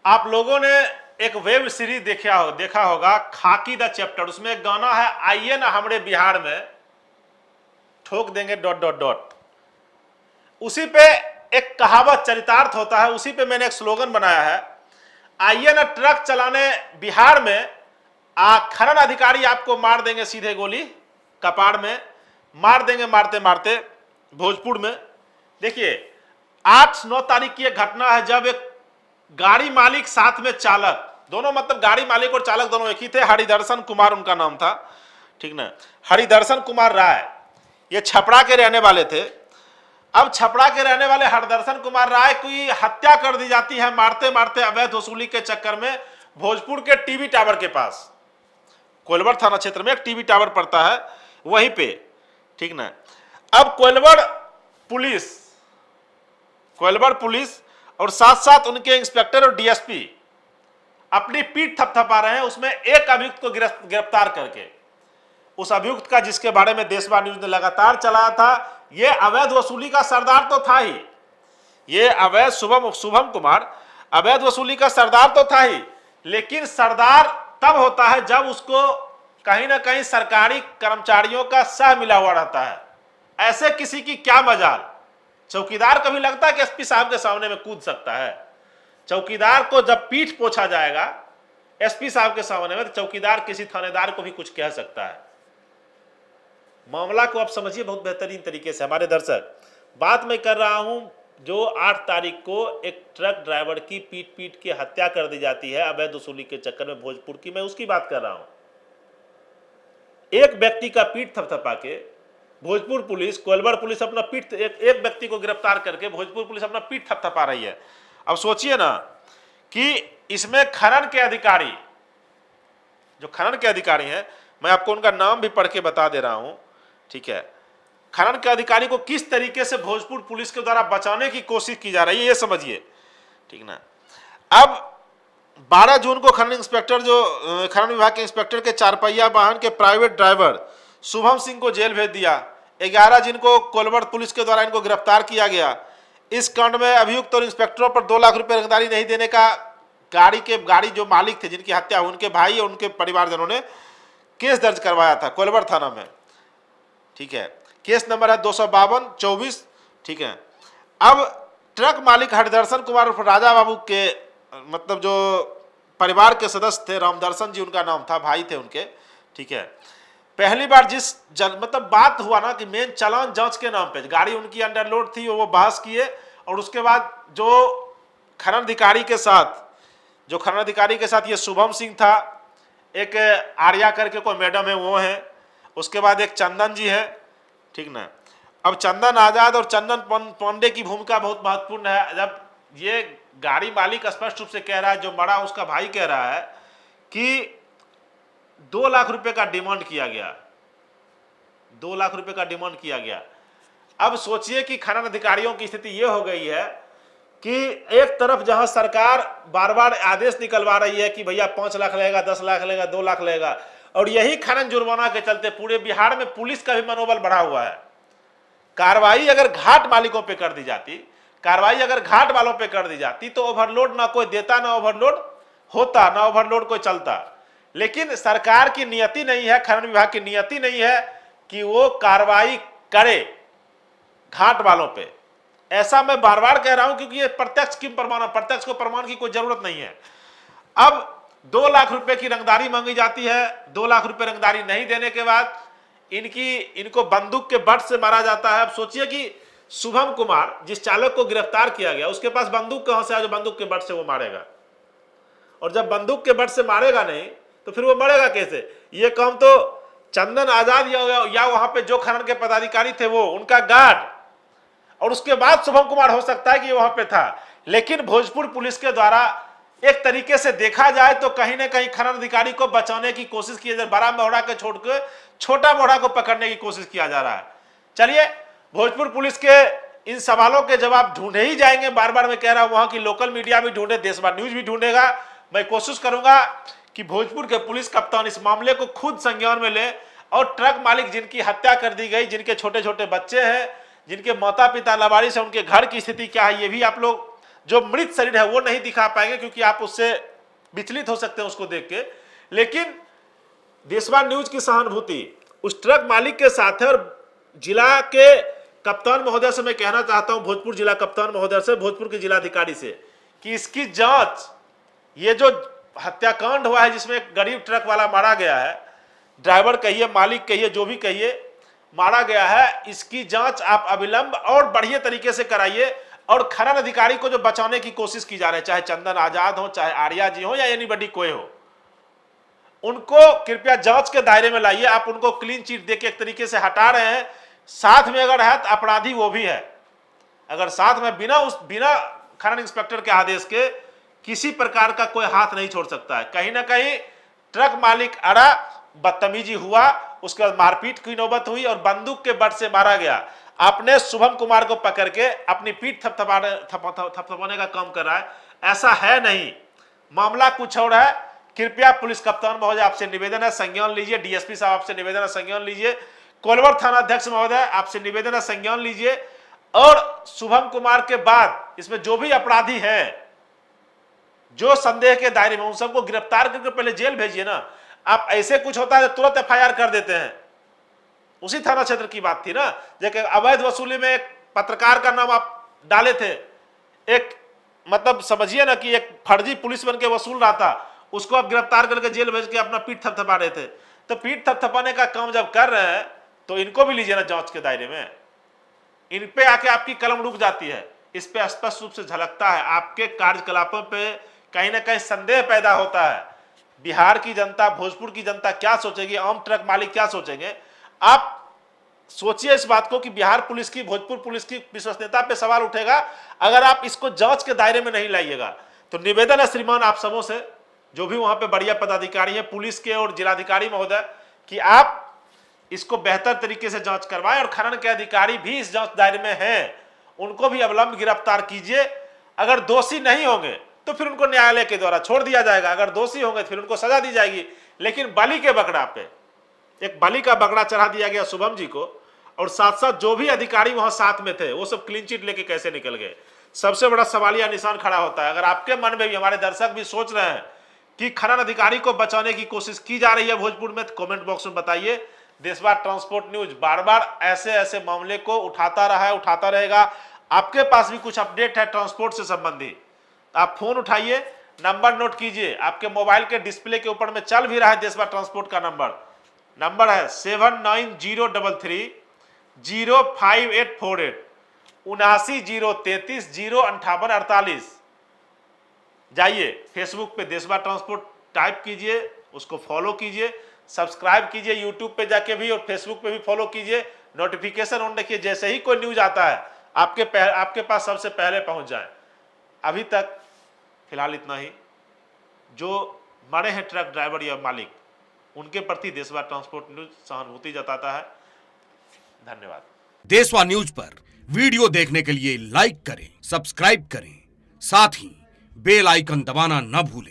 आप लोगों ने एक वेब सीरीज देखा होगा खाकी द चैप्टर। उसमें एक गाना है, आइए ना हमारे बिहार में ठोक देंगे डॉट डॉट डॉट। उसी पे एक कहावत चरितार्थ होता है, उसी पे मैंने एक स्लोगन बनाया है, आइए ना ट्रक चलाने बिहार में, खनन अधिकारी आपको मार देंगे सीधे गोली कपाड़ में, मार देंगे मारते मारते। भोजपुर में देखिए 8-9 तारीख की एक घटना है, जब एक गाड़ी मालिक साथ में चालक, दोनों मतलब गाड़ी मालिक और चालक दोनों एक ही थे। हरिदर्शन कुमार उनका नाम था, ठीक ना, हरिदर्शन कुमार राय, ये छपरा के रहने वाले थे। अब छपरा के रहने वाले हरिदर्शन कुमार राय की हत्या कर दी जाती है मारते मारते अवैध वसूली के चक्कर में, भोजपुर के टीवी टावर के पास, कोइलवर थाना क्षेत्र में एक टीवी टावर पड़ता है वहीं पे, ठीक ना। अब कोइलवर पुलिस और साथ साथ उनके इंस्पेक्टर और डीएसपी अपनी पीठ थपथपा रहे हैं उसमें एक अभियुक्त को गिरफ्तार करके। उस अभियुक्त का, जिसके बारे में देशवा न्यूज ने लगातार चलाया था, ये अवैध वसूली का सरदार तो था ही, ये अवैध शुभम कुमार अवैध वसूली का सरदार तो था ही, लेकिन सरदार तब होता है जब उसको कहीं ना कहीं सरकारी कर्मचारियों का सह मिला हुआ रहता है। ऐसे किसी की क्या मजाल, चौकीदार कभी लगता है कि एसपी साहब के सामने में कूद सकता है? चौकीदार को जब पीठ पोछा जाएगा एसपी साहब के सामने में, तो चौकीदार किसी थानेदार को भी कुछ कह सकता है। मामला को आप समझिए बहुत बेहतरीन तरीके से। हमारे दर्शक, बात मैं कर रहा हूं जो 8 तारीख को एक ट्रक ड्राइवर की पीट की हत्या कर दी जाती है अवैध वसूली के चक्कर में भोजपुर की, मैं उसकी बात कर रहा हूं। एक व्यक्ति का पीठ थपथपा के भोजपुर पुलिस, कोइलवर पुलिस अपना पीठ, एक व्यक्ति को गिरफ्तार करके भोजपुर पुलिस अपना पीठ थपथपा रही है। अब सोचिए ना कि इसमें खनन के अधिकारी, जो खनन के अधिकारी हैं, मैं आपको उनका नाम भी पढ़ के बता दे रहा हूं, ठीक है। खनन के अधिकारी को किस तरीके से भोजपुर पुलिस के द्वारा बचाने की कोशिश की जा रही है ये समझिए, ठीक ना। अब 12 जून को खनन इंस्पेक्टर, जो खनन विभाग के इंस्पेक्टर के 4 पहिया वाहन के प्राइवेट ड्राइवर शुभम सिंह को जेल भेज दिया। 11 जून को कोइलवर पुलिस के द्वारा इनको गिरफ्तार किया गया। इस कांड में अभियुक्त और इंस्पेक्टरों पर 2 लाख रुपए रंगदारी नहीं देने का गाड़ी जो मालिक थे जिनकी हत्या, उनके भाई और उनके परिवारजनों ने केस दर्ज करवाया था कोइलवर थाना में, ठीक है। केस नंबर है 252/24, ठीक है। अब ट्रक मालिक हरिदर्शन कुमार उर्फ राजा बाबू के, मतलब जो परिवार के सदस्य थे, रामदर्शन जी उनका नाम था, भाई थे उनके, ठीक है। पहली बार मतलब बात हुआ ना कि मेन चालान जांच के नाम पे गाड़ी उनकी अंडरलोड थी, वो बहस किए, और उसके बाद जो खनन अधिकारी के साथ ये शुभम सिंह था, एक आर्या करके कोई मैडम है वो है, उसके बाद एक चंदन जी है, ठीक ना। अब चंदन आजाद और चंदन पांडे की भूमिका बहुत महत्वपूर्ण है। जब ये गाड़ी मालिक स्पष्ट रूप से कह रहा है, जो मरा उसका भाई कह रहा है कि 2 लाख रुपए का डिमांड किया गया, 2 लाख रुपए का डिमांड किया गया। अब सोचिए कि खनन अधिकारियों की स्थिति यह हो गई है कि एक तरफ जहां सरकार बार बार आदेश निकलवा रही है कि भैया 5 लाख लगेगा, 10 लाख लगेगा, 2 लाख लगेगा, और यही खनन जुर्माना के चलते पूरे बिहार में पुलिस का भी मनोबल बढ़ा हुआ है। कार्रवाई अगर घाट मालिकों पे कर दी जाती, कार्रवाई अगर घाट वालों पे कर दी जाती, तो ओवरलोड ना कोई देता, ना ओवरलोड होता, ना ओवरलोड कोई चलता। लेकिन सरकार की नियति नहीं है, खनन विभाग की नियति नहीं है कि वो कार्रवाई करे घाट वालों पे। ऐसा मैं बार बार कह रहा हूं क्योंकि ये प्रत्यक्ष की प्रमाण, प्रत्यक्ष को प्रमाण की कोई जरूरत नहीं है। अब 2 लाख रुपए की रंगदारी मांगी जाती है, 2 लाख रुपए रंगदारी नहीं देने के बाद इनको बंदूक के बट से मारा जाता है। अब सोचिए कि शुभम कुमार, जिस चालक को गिरफ्तार किया गया, उसके पास बंदूक कहां से आ, जो बंदूक के बट से वो मारेगा? और जब बंदूक के बट से मारेगा नहीं तो फिर वो मरेगा कैसे? ये काम तो चंदन आजाद या वहां पे जो खनन के पदाधिकारी थे वो, उनका गार्ड, और उसके बाद शुभम कुमार हो सकता है कि वहां पे था। लेकिन भोजपुर पुलिस के द्वारा एक तरीके से देखा जाए तो कहीं ना कहीं खनन अधिकारी को बचाने की कोशिश की, बड़ा मोहड़ा के छोड़ के छोटा मोहड़ा को पकड़ने की कोशिश किया जा रहा है। चलिए, भोजपुर पुलिस के इन सवालों के जवाब ढूंढे ही जाएंगे। बार बार मैं कह रहा हूं, वहां की लोकल मीडिया भी ढूंढे, देशवा न्यूज भी ढूंढेगा। मैं कोशिश करूंगा कि भोजपुर के पुलिस कप्तान इस मामले को खुद संज्ञान में ले, और ट्रक मालिक जिनकी हत्या कर दी गई, जिनके छोटे छोटे बच्चे हैं, जिनके माता पिता लावारिस है, उनके घर की स्थिति क्या है, ये भी आप लोग जो मृत शरीर है वो नहीं दिखा पाएंगे, क्योंकि आप उससे विचलित हो सकते हैं उसको देख के। लेकिन देशवान न्यूज की सहानुभूति उस ट्रक मालिक के साथ है। और जिला के कप्तान महोदय से मैं कहना चाहता हूं, भोजपुर जिला कप्तान महोदय से, भोजपुर के जिलाधिकारी से, कि इसकी जांच, ये जो हत्याकांड हुआ है जिसमें एक गरीब ट्रक वाला मारा गया है, ड्राइवर कहिए, मालिक कहिए, जो भी कहिए, मारा गया है, इसकी जांच आप अविलंब और बढ़िया तरीके से कराइए। और खनन अधिकारी को जो बचाने की कोशिश की जा रही है, चाहे चंदन आजाद हो, चाहे आर्या जी हो, या एनीबडी कोई हो, उनको कृपया जांच के दायरे में लाइए। आप उनको क्लीन चिट देके एक तरीके से हटा रहे हैं। साथ में अगर है तो अपराधी वो भी है। अगर साथ में बिना खनन इंस्पेक्टर के आदेश के किसी प्रकार का कोई हाथ नहीं छोड़ सकता है। कहीं ना कहीं ट्रक मालिक अड़ा, बदतमीजी हुआ, उसके बाद मारपीट की नौबत हुई और बंदूक के बट से मारा गया। आपने शुभम कुमार को पकड़ के अपनी पीठ थपथपाने का काम कर रहा है, ऐसा है नहीं, मामला कुछ और है। कृपया पुलिस कप्तान महोदय आपसे निवेदन है, संज्ञान लीजिए। डीएसपी साहब आपसे निवेदन है, संज्ञान लीजिए। कोलवर थाना अध्यक्ष महोदय आपसे निवेदन है, संज्ञान लीजिए। और शुभम कुमार के बाद इसमें जो भी अपराधी हैं, जो संदेह के दायरे में, उन सबको गिरफ्तार करके पहले जेल भेजिए ना। आप ऐसे कुछ होता है तो तुरंत एफआईआर कर देते हैं। उसी थाना क्षेत्र की बात थी ना, जैसे अवैध वसूली में एक पत्रकार का नाम आप डाले थे, एक मतलब समझिए ना कि एक फर्जी पुलिस बन के वसूल रहा था, उसको आप गिरफ्तार करके जेल भेज के अपना पीठ थपथपा रहे थे। तो पीठ थपथपाने का काम जब कर रहे हैं तो इनको भी लीजिए ना जांच के दायरे में। इन पे आके आपकी कलम रुक जाती है। इस पे स्पष्ट रूप से झलकता है, आपके कार्यकलापों पे कहीं ना कहीं संदेह पैदा होता है। बिहार की जनता, भोजपुर की जनता क्या सोचेगी, आम ट्रक मालिक क्या सोचेंगे? आप सोचिए इस बात को कि बिहार पुलिस की, भोजपुर पुलिस की विश्वसनीयता पे सवाल उठेगा अगर आप इसको जांच के दायरे में नहीं लाइएगा। तो निवेदन है श्रीमान आप सबों से, जो भी वहां पे बढ़िया पदाधिकारी हैं पुलिस के और जिलाधिकारी महोदय, कि आप इसको बेहतर तरीके से जांच करवाएं। और खनन के अधिकारी भी इस जांच दायरे में हैं, उनको भी अविलंब गिरफ्तार कीजिए। अगर दोषी नहीं होंगे तो फिर उनको न्यायालय के द्वारा छोड़ दिया जाएगा, अगर दोषी होंगे फिर उनको सजा दी जाएगी। लेकिन बलि के बकरा पे एक बलि का बकरा चढ़ा दिया गया शुभम जी को, और साथ साथ जो भी अधिकारी वहां साथ में थे वो सब क्लीन चिट लेके कैसे निकल गए? सबसे बड़ा सवालिया निशान खड़ा होता है। अगर आपके मन में भी, हमारे दर्शक भी सोच रहे हैं कि खनन अधिकारी को बचाने की कोशिश की जा रही है भोजपुर में, तो कमेंट बॉक्स में बताइए। देशवार ट्रांसपोर्ट न्यूज बार बार ऐसे ऐसे मामले को उठाता रहा है, उठाता रहेगा। आपके पास भी कुछ अपडेट है ट्रांसपोर्ट से संबंधित, आप फोन उठाइए, नंबर नोट कीजिए। आपके मोबाइल के डिस्प्ले के ऊपर में चल भी रहा है देशवार ट्रांसपोर्ट का नंबर है 7903005848 7903305848। जाइए फेसबुक पे देशवार ट्रांसपोर्ट टाइप कीजिए, उसको फॉलो कीजिए, सब्सक्राइब कीजिए, यूट्यूब पे जाके भी और फेसबुक पे भी फॉलो कीजिए। नोटिफिकेशन ऑन रखिए, जैसे ही कोई न्यूज आता है आपके पास सबसे पहले पहुंच जाए। अभी तक फिलहाल इतना ही। जो मरे हैं ट्रक ड्राइवर या मालिक, उनके प्रति देशवार ट्रांसपोर्ट न्यूज सहानुभूति जताता है। धन्यवाद। देशवार न्यूज पर वीडियो देखने के लिए लाइक करें, सब्सक्राइब करें, साथ ही बेल आइकन दबाना न भूलें।